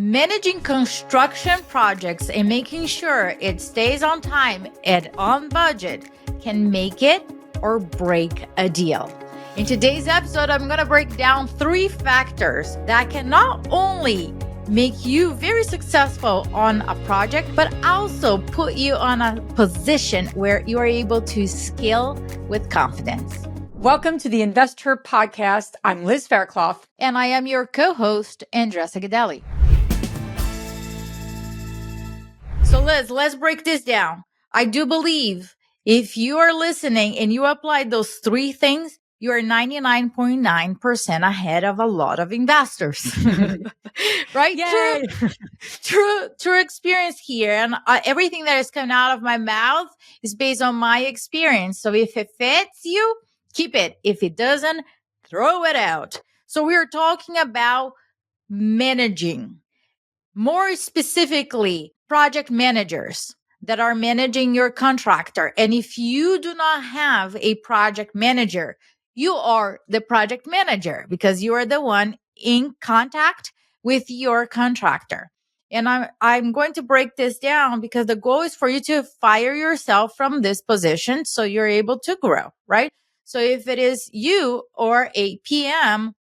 Managing construction projects and making sure it stays on time and on budget can make it or break a deal. In today's episode, I'm going to break down 3 factors that can not only make you very successful on a project, but also put you on a position where you are able to scale with confidence. Welcome to the InvestHER Podcast. I'm Liz Fairclough. And I am your co-host, Andressa Gadelli. So Liz, let's break this down. I do believe if you are listening and you apply those 3 things, you are 99.9% ahead of a lot of investors, right? Yay! True experience here. And everything that is coming out of my mouth is based on my experience. So if it fits you, keep it. If it doesn't, throw it out. So we are talking about managing, more specifically, project managers that are managing your contractor. And if you do not have a project manager, you are the project manager because you are the one in contact with your contractor. And I'm going to break this down because the goal is for you to fire yourself from this position so you're able to grow, right? So if it is you or a PM,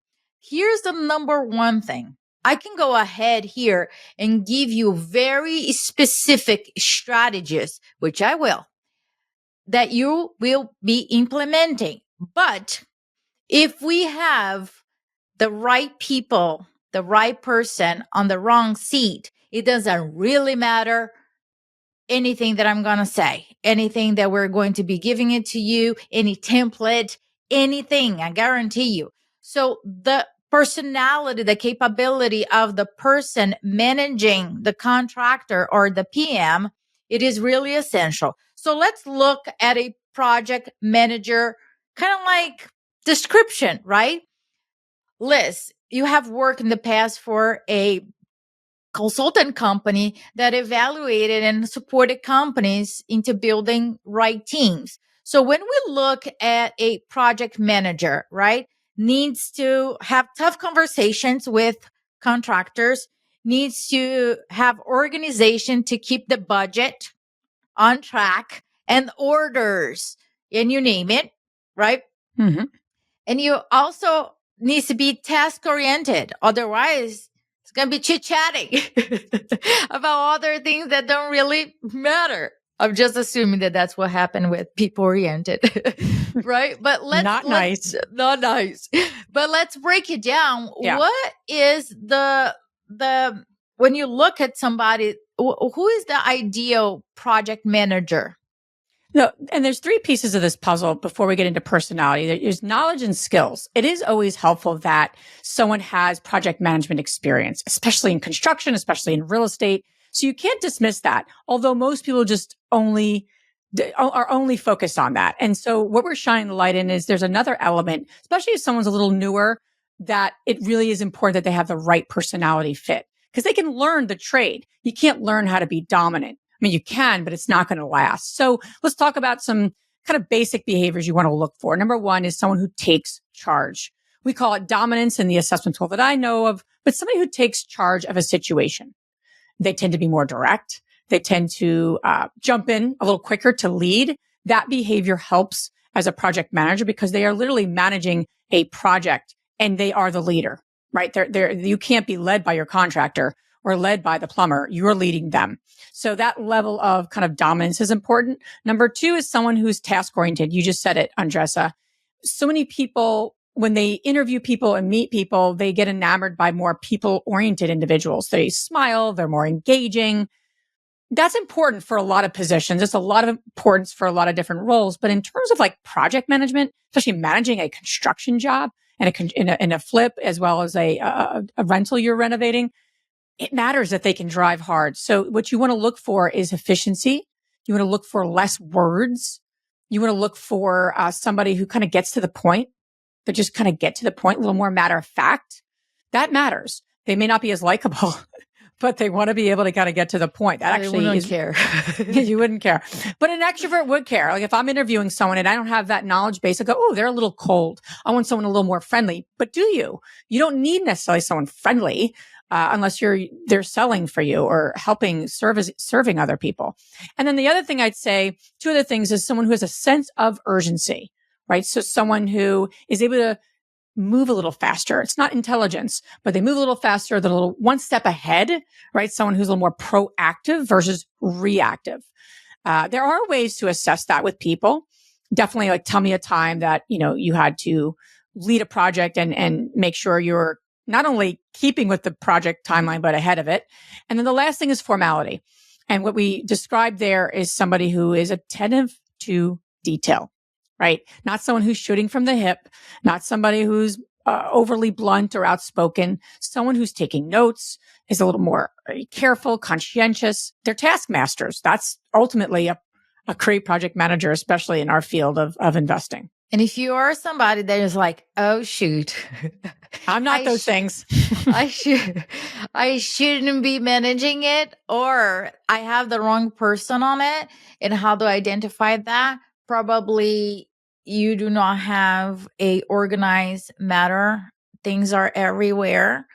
here's the number one thing. I can go ahead here and give you very specific strategies, which I will, that you will be implementing. But if we have the right people, the right person on the wrong seat, it doesn't really matter anything that I'm going to say, anything that we're going to be giving it to you, any template, anything, I guarantee you. So the personality, the capability of the person managing the contractor or the PM, it is really essential. So let's look at a project manager kind of like description, right? Liz, you have worked in the past for a consultant company that evaluated and supported companies into building right teams. So when we look at a project manager, right, needs to have tough conversations with contractors, needs to have organization to keep the budget on track and orders, and you name it, right? Mm-hmm. And you also needs to be task oriented. Otherwise, it's going to be chit-chatting about other things that don't really matter. I'm just assuming that that's what happened with people oriented, right? But Not nice. Not nice. But let's break it down. Yeah. What is the when you look at somebody, who is the ideal project manager? No, and there's 3 pieces of this puzzle before we get into personality. There's knowledge and skills. It is always helpful that someone has project management experience, especially in construction, especially in real estate. So you can't dismiss that, although most people just are only focused on that. And so what we're shining the light in is there's another element, especially if someone's a little newer, that it really is important that they have the right personality fit because they can learn the trade. You can't learn how to be dominant. I mean, you can, but it's not going to last. So let's talk about some kind of basic behaviors you want to look for. Number 1 is someone who takes charge. We call it dominance in the assessment tool that I know of, but somebody who takes charge of a situation. They tend to be more direct. They tend to jump in a little quicker to lead. That behavior helps as a project manager because they are literally managing a project and they are the leader, right? You can't be led by your contractor or led by the plumber. You're leading them. So that level of kind of dominance is important. Number 2 is someone who's task oriented. You just said it, Andressa. So many people, when they interview people and meet people, they get enamored by more people-oriented individuals. They smile, they're more engaging. That's important for a lot of positions. It's a lot of importance for a lot of different roles. But in terms of like project management, especially managing a construction job and in a flip, as well as a rental you're renovating, it matters that they can drive hard. So what you want to look for is efficiency. You want to look for less words. You want to look for somebody who kind of gets to the point. They just kind of get to the point, a little more matter of fact. That matters. They may not be as likable, but they want to be able to kind of get to the point. That actually wouldn't care. You wouldn't care. But an extrovert would care. Like if I'm interviewing someone and I don't have that knowledge base, I go, oh, they're a little cold. I want someone a little more friendly. But do you? You don't need necessarily someone friendly. unless they're selling for you or serving other people. And then the other thing I'd say, two other things, is someone who has a sense of urgency, right? So someone who is able to move a little faster. It's not intelligence, but they move a little faster. They're a little one step ahead, right? Someone who's a little more proactive versus reactive. There are ways to assess that with people. Definitely, like, tell me a time that, you had to lead a project and make sure you're not only keeping with the project timeline, but ahead of it. And then the last thing is formality. And what we described there is somebody who is attentive to detail, right? Not someone who's shooting from the hip, not somebody who's overly blunt or outspoken, someone who's taking notes, is a little more careful, conscientious. They're taskmasters. That's ultimately a great project manager, especially in our field of investing. And if you are somebody that is like, oh, shoot, I'm not those things. I shouldn't be managing it, or I have the wrong person on it. And how do I identify that? Probably you do not have a organized matter. Things are everywhere.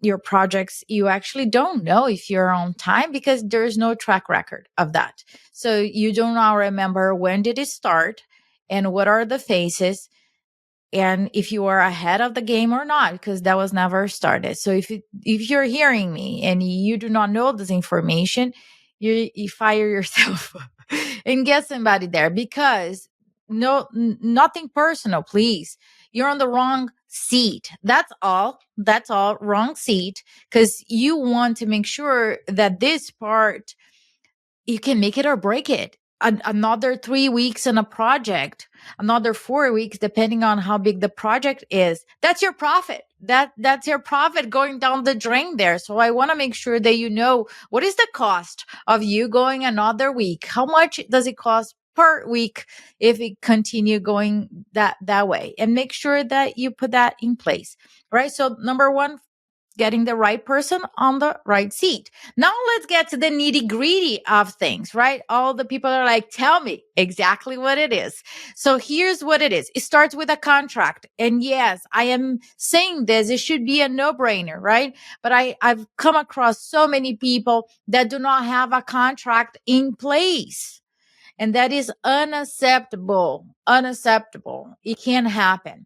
Your projects, you actually don't know if you're on time because there's no track record of that. So you do not remember when did it start and what are the phases, and if you are ahead of the game or not, because that was never started. So if you're hearing me and you do not know this information, you fire yourself and get somebody there, because nothing personal, please. You're on the wrong seat. That's all. Wrong seat. Because you want to make sure that this part, you can make it or break it. Another 3 weeks in a project, another 4 weeks, depending on how big the project is. That's your profit. That's your profit going down the drain there. So I want to make sure that you know what is the cost of you going another week. How much does it cost per week if it continue going that way? And make sure that you put that in place, right? So number one, getting the right person on the right seat. Now let's get to the nitty gritty of things, right? All the people are like, tell me exactly what it is. So here's what it is. It starts with a contract. And yes, I am saying this, it should be a no-brainer, right? But I've come across so many people that do not have a contract in place. And that is unacceptable. It can't happen.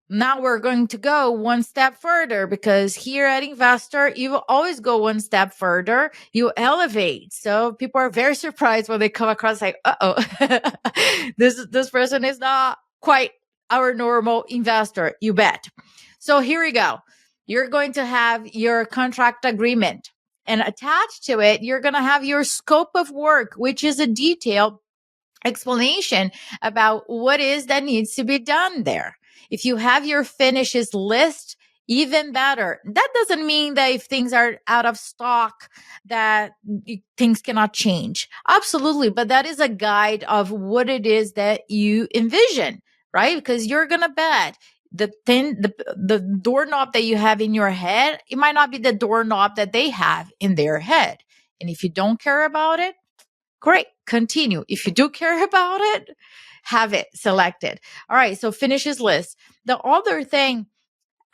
Now we're going to go one step further, because here at InvestHER, you always go one step further. You elevate. So people are very surprised when they come across like, this person is not quite our normal investor. You bet. So here we go. You're going to have your contract agreement, and attached to it, you're going to have your scope of work, which is a detailed explanation about what is that needs to be done there. If you have your finishes list, even better. That doesn't mean that if things are out of stock, that things cannot change. Absolutely. But that is a guide of what it is that you envision, right? Because you're going to bet the doorknob that you have in your head, it might not be the doorknob that they have in their head. And if you don't care about it, great, continue. If you do care about it, have it selected. All right, so finishes list. The other thing,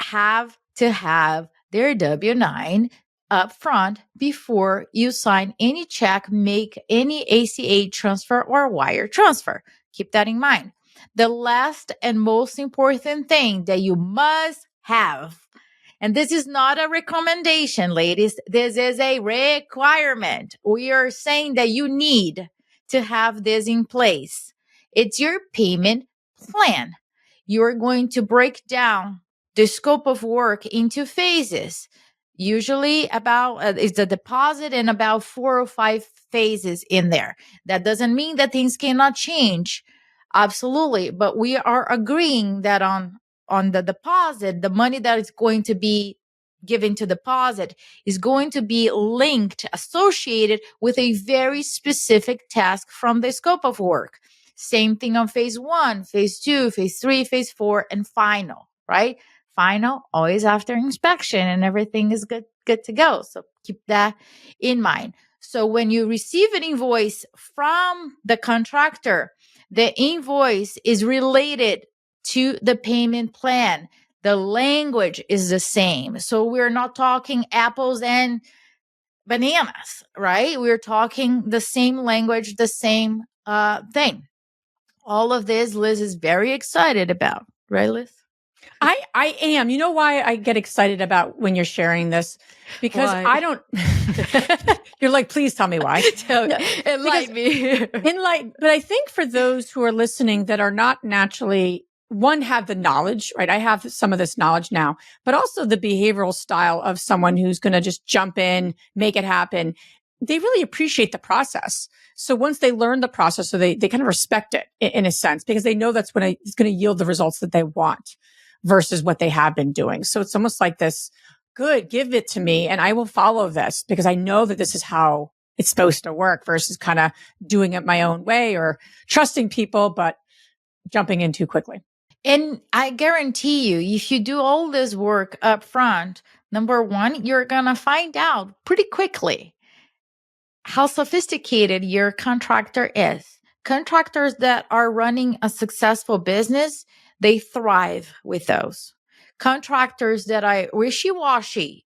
have to have their W-9 up front before you sign any check, make any ACH transfer or wire transfer. Keep that in mind. The last and most important thing that you must have, and this is not a recommendation, ladies. This is a requirement. We are saying that you need to have this in place. It's your payment plan. You're going to break down the scope of work into phases. Usually it's a deposit and about 4 or 5 phases in there. That doesn't mean that things cannot change. Absolutely. But we are agreeing that on the deposit, the money that is going to be given to deposit is going to be linked, associated with a very specific task from the scope of work. Same thing on phase 1, phase 2, phase 3, phase 4, and final, right? Final, always after inspection and everything is good to go. So keep that in mind. So when you receive an invoice from the contractor, the invoice is related to the payment plan. The language is the same. So we're not talking apples and bananas, right? We're talking the same language, the same thing. All of this Liz is very excited about, right, Liz? I am. You know why I get excited about when you're sharing this? Because Why? I don't, you're like, please tell me why. Enlighten me. But I think for those who are listening that are not naturally, one, have the knowledge, right? I have some of this knowledge now, but also the behavioral style of someone who's going to just jump in, make it happen. They really appreciate the process. So once they learn the process, so they kind of respect it in a sense, because they know that's when it's going to yield the results that they want versus what they have been doing. So it's almost like this, good, give it to me and I will follow this because I know that this is how it's supposed to work versus kind of doing it my own way or trusting people, but jumping in too quickly. And I guarantee you, if you do all this work up front, number one, you're going to find out pretty quickly how sophisticated your contractor is. Contractors that are running a successful business, they thrive with those. Contractors that are wishy-washy.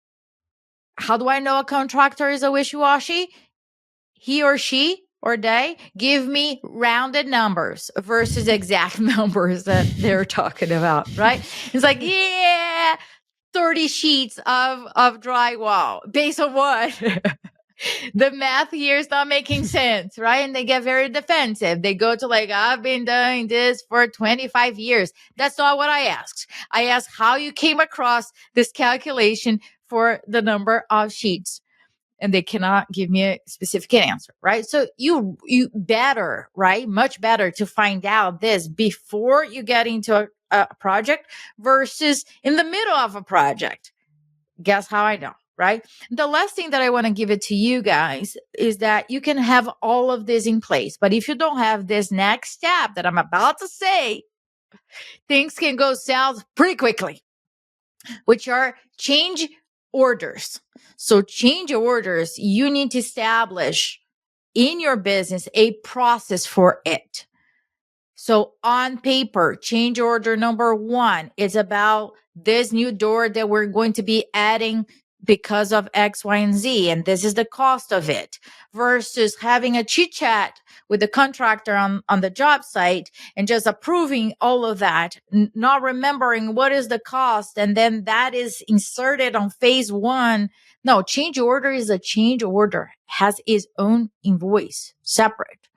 How do I know a contractor is a wishy-washy? He or she or they give me rounded numbers versus exact numbers that they're talking about, right? It's like, yeah, 30 sheets of drywall. Based on what? The math here is not making sense, right? And they get very defensive. They go to like, I've been doing this for 25 years. That's not what I asked. I asked how you came across this calculation for the number of sheets. And they cannot give me a specific answer, right? So you better, right? Much better to find out this before you get into a project versus in the middle of a project. Guess how I know, right? The last thing that I want to give it to you guys is that you can have all of this in place. But if you don't have this next step that I'm about to say, things can go south pretty quickly, which are change orders. So change orders, you need to establish in your business a process for it. So on paper, change order number 1 is about this new door that we're going to be adding because of X, Y, and Z. And this is the cost of it versus having a chit chat with the contractor on the job site and just approving all of that, not remembering what is the cost. And then that is inserted on phase 1. No, change order is a change order, has its own invoice, separate.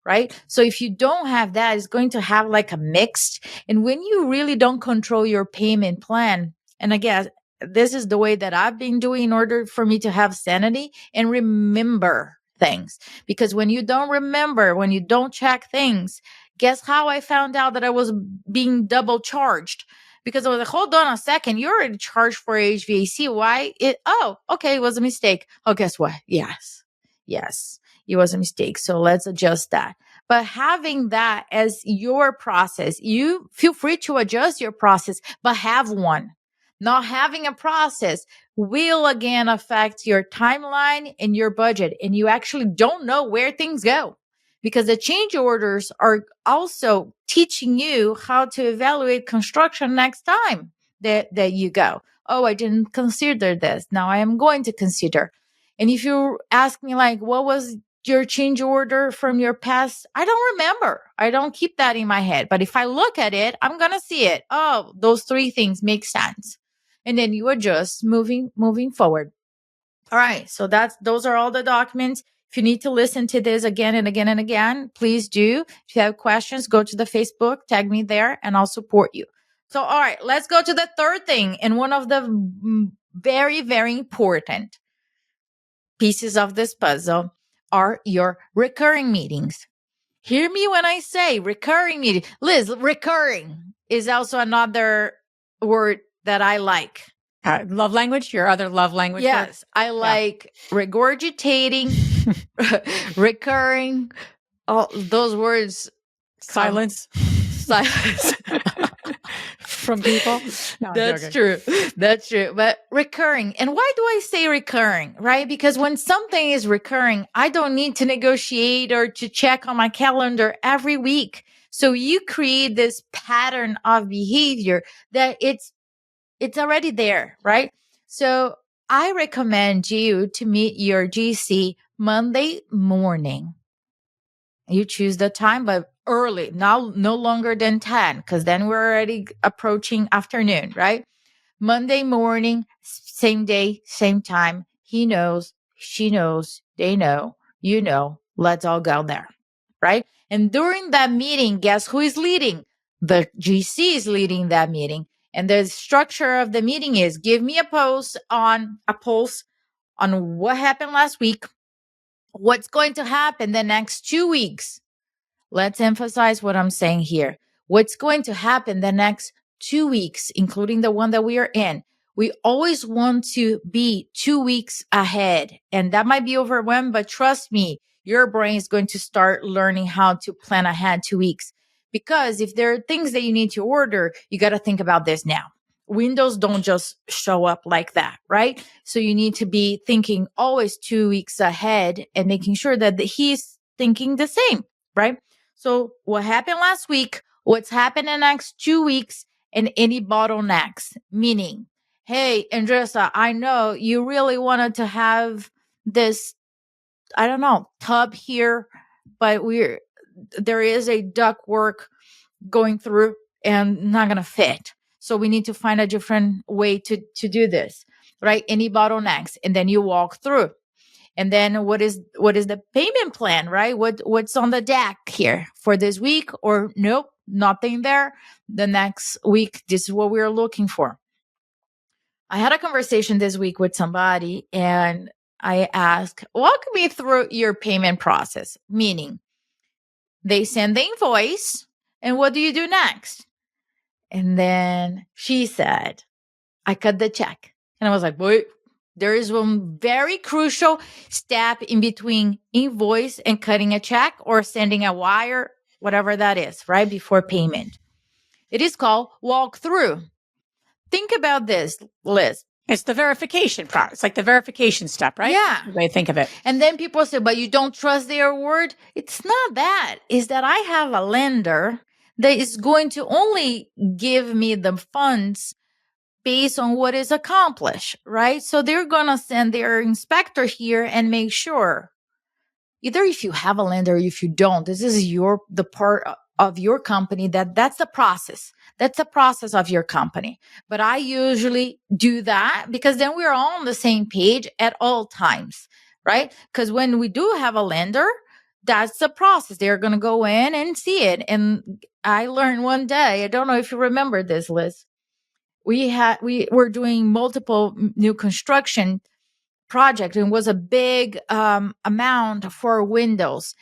Right? So if you don't have that, it's going to have like a mixed. And when you really don't control your payment plan, and again, this is the way that I've been doing in order for me to have sanity and remember things. Because when you don't remember, when you don't check things, guess how I found out that I was being double charged? Because I was like, hold on a second, you're already charged for HVAC. Why? Okay, it was a mistake. Oh, guess what? Yes. It was a mistake. So let's adjust that. But having that as your process, you feel free to adjust your process, but have one. Not having a process will again affect your timeline and your budget. And you actually don't know where things go because the change orders are also teaching you how to evaluate construction next time that you go. Oh, I didn't consider this. Now I am going to consider. And if you ask me like, what was your change order from your past? I don't remember. I don't keep that in my head. But if I look at it, I'm going to see it. Oh, those 3 things make sense. And then you adjust moving forward. All right. So those are all the documents. If you need to listen to this again and again and again, please do. If you have questions, go to the Facebook, tag me there, and I'll support you. So, all right, let's go to the third thing. And one of the very, very important pieces of this puzzle are your recurring meetings. Hear me when I say recurring meeting. Liz, recurring is also another word that I like. Love language, your other love language. Yes, word? I like regurgitating, recurring, all those words. Silence. From people. No, That's true. That's true. But recurring. And why do I say recurring? Right? Because when something is recurring, I don't need to negotiate or to check on my calendar every week. So you create this pattern of behavior that it's It's already there, right? So I recommend you to meet your GC Monday morning. You choose the time, but early, now no longer than 10, because then we're already approaching afternoon, right? Monday morning, same day, same time. He knows, she knows, they know, you know, let's all go there, right? And during that meeting, guess who is leading? The GC is leading that meeting. And the structure of the meeting is give me a pulse on what happened last week, what's going to happen the next 2 weeks. Let's emphasize what I'm saying here. What's going to happen the next 2 weeks, including the one that we are in? We always want to be 2 weeks ahead, and that might be overwhelmed, but trust me, your brain is going to start learning how to plan ahead 2 weeks. Because if there are things that you need to order, you got to think about this now. Windows don't just show up like that, right? So you need to be thinking always 2 weeks ahead and making sure that he's thinking the same, right? So what happened last week, what's happening next 2 weeks, and any bottlenecks, meaning, hey, Andressa, I know you really wanted to have this, I don't know, tub here, but there is a ductwork going through and not going to fit. So we need to find a different way to do this, right? Any bottlenecks, and then you walk through. And then what is the payment plan, right? What's on the deck here for this week? Or nope, nothing there. The next week, this is what we're looking for. I had a conversation this week with somebody, and I asked, walk me through your payment process, meaning they send the invoice, and what do you do next? And then she said, I cut the check. And I was like, wait, there is one very crucial step in between invoice and cutting a check or sending a wire, whatever that is, right before payment. It is called walkthrough. Think about this, Liz. It's the verification process. It's like the verification step, right? Yeah. The way I think of it. And then people say, but you don't trust their word. It's not that. It's that I have a lender that is going to only give me the funds based on what is accomplished, right? So they're going to send their inspector here and make sure, either if you have a lender or if you don't, this is the part of your company that's the process. That's the process of your company. But I usually do that because then we're all on the same page at all times, right? Because when we do have a lender, that's the process. They're going to go in and see it. And I learned one day, I don't know if you remember this, Liz. We were doing multiple new construction projects, and it was a big amount for windows.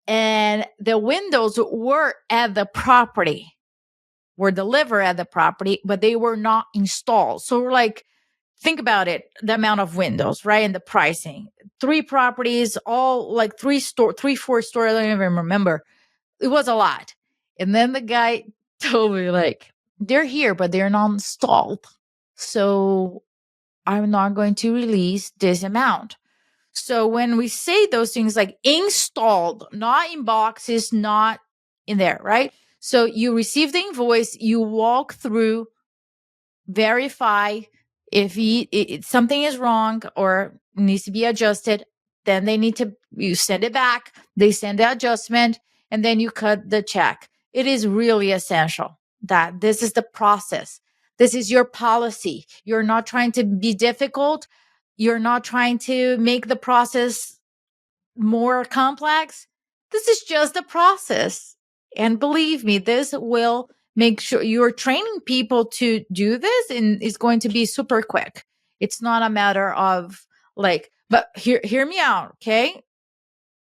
And the windows were at the property, were delivered at the property, but they were not installed. So we're like, think about it, the amount of windows, right? And the pricing. 3 properties, all like 3, 4 stores, I don't even remember. It was a lot. And then the guy told me, like, they're here, but they're not installed. So I'm not going to release this amount. So when we say those things like installed, not in boxes, not in there, right? So you receive the invoice, you walk through, verify if something is wrong or needs to be adjusted, then you send it back, they send the adjustment, and then you cut the check. It is really essential that this is the process. This is your policy. You're not trying to be difficult. You're not trying to make the process more complex. This is just the process. And believe me, this will make sure you're training people to do this, and it's going to be super quick. It's not a matter of but hear me out, okay?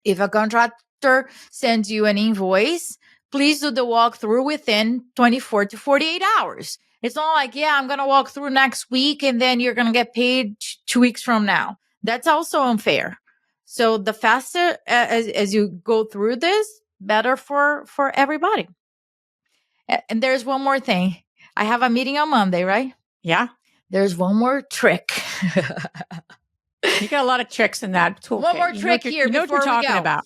If a contractor sends you an invoice, please do the walkthrough within 24 to 48 hours. It's not like, yeah, I'm going to walk through next week and then you're going to get paid 2 weeks from now. That's also unfair. So the faster as you go through this, better for everybody. And there's one more thing. I have a meeting on Monday, right? Yeah. There's one more trick. You got a lot of tricks in that toolkit. One more trick here before we go. About.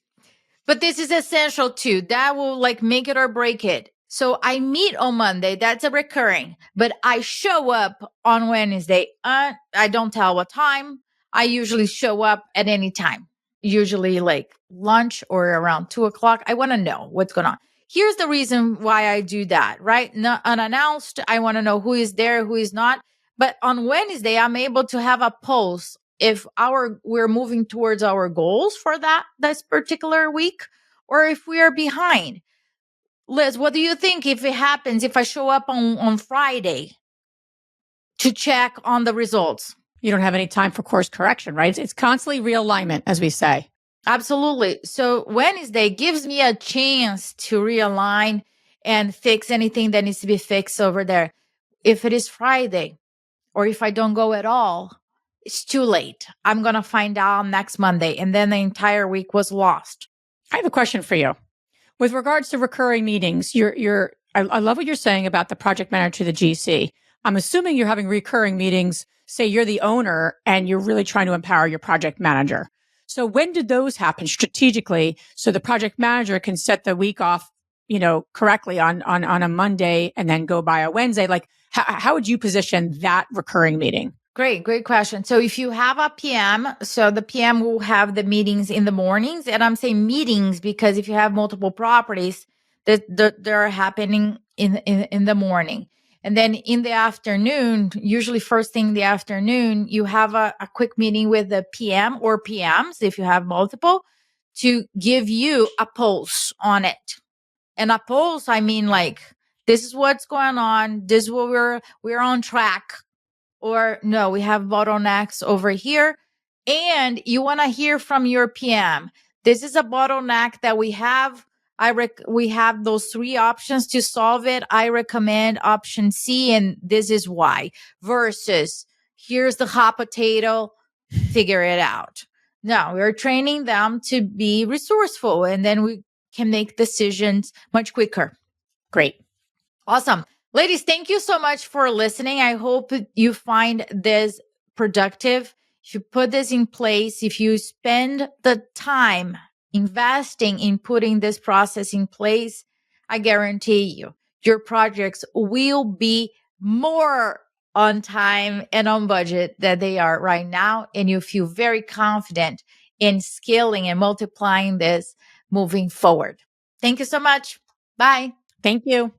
But this is essential too. That will make it or break it. So I meet on Monday. That's a recurring, but I show up on Wednesday. I don't tell what time. I usually show up at any time, usually like lunch or around 2 o'clock. I want to know what's going on. Here's the reason why I do that, right? Not unannounced. I want to know who is there, who is not. But on Wednesday, I'm able to have a pulse if we're moving towards our goals for this particular week, or if we are behind. Liz, what do you think if it happens if I show up on Friday to check on the results? You don't have any time for course correction, right? It's constantly realignment, as we say. Absolutely. So Wednesday gives me a chance to realign and fix anything that needs to be fixed over there. If it is Friday or if I don't go at all, it's too late. I'm going to find out next Monday, and then the entire week was lost. I have a question for you. With regards to recurring meetings, I love what you're saying about the project manager to the GC. I'm assuming you're having recurring meetings. Say you're the owner and you're really trying to empower your project manager. So when did those happen strategically so the project manager can set the week off, correctly on a Monday and then go by a Wednesday? Like how would you position that recurring meeting? Great question. So if you have a PM, so the PM will have the meetings in the mornings, and I'm saying meetings because if you have multiple properties, they're happening in the morning. And then in the afternoon, usually first thing in the afternoon, you have a quick meeting with the PM or PMs, if you have multiple, to give you a pulse on it. And a pulse, I mean like, this is what's going on. This is what we're on track. Or no, we have bottlenecks over here. And you want to hear from your PM. This is a bottleneck that we have. We have those 3 options to solve it. I recommend option C, and this is why. Versus, here's the hot potato, figure it out. No, we're training them to be resourceful, and then we can make decisions much quicker. Great. Awesome. Ladies, thank you so much for listening. I hope you find this productive. If you put this in place, if you spend the time investing in putting this process in place, I guarantee you, your projects will be more on time and on budget than they are right now. And you feel very confident in scaling and multiplying this moving forward. Thank you so much. Bye. Thank you.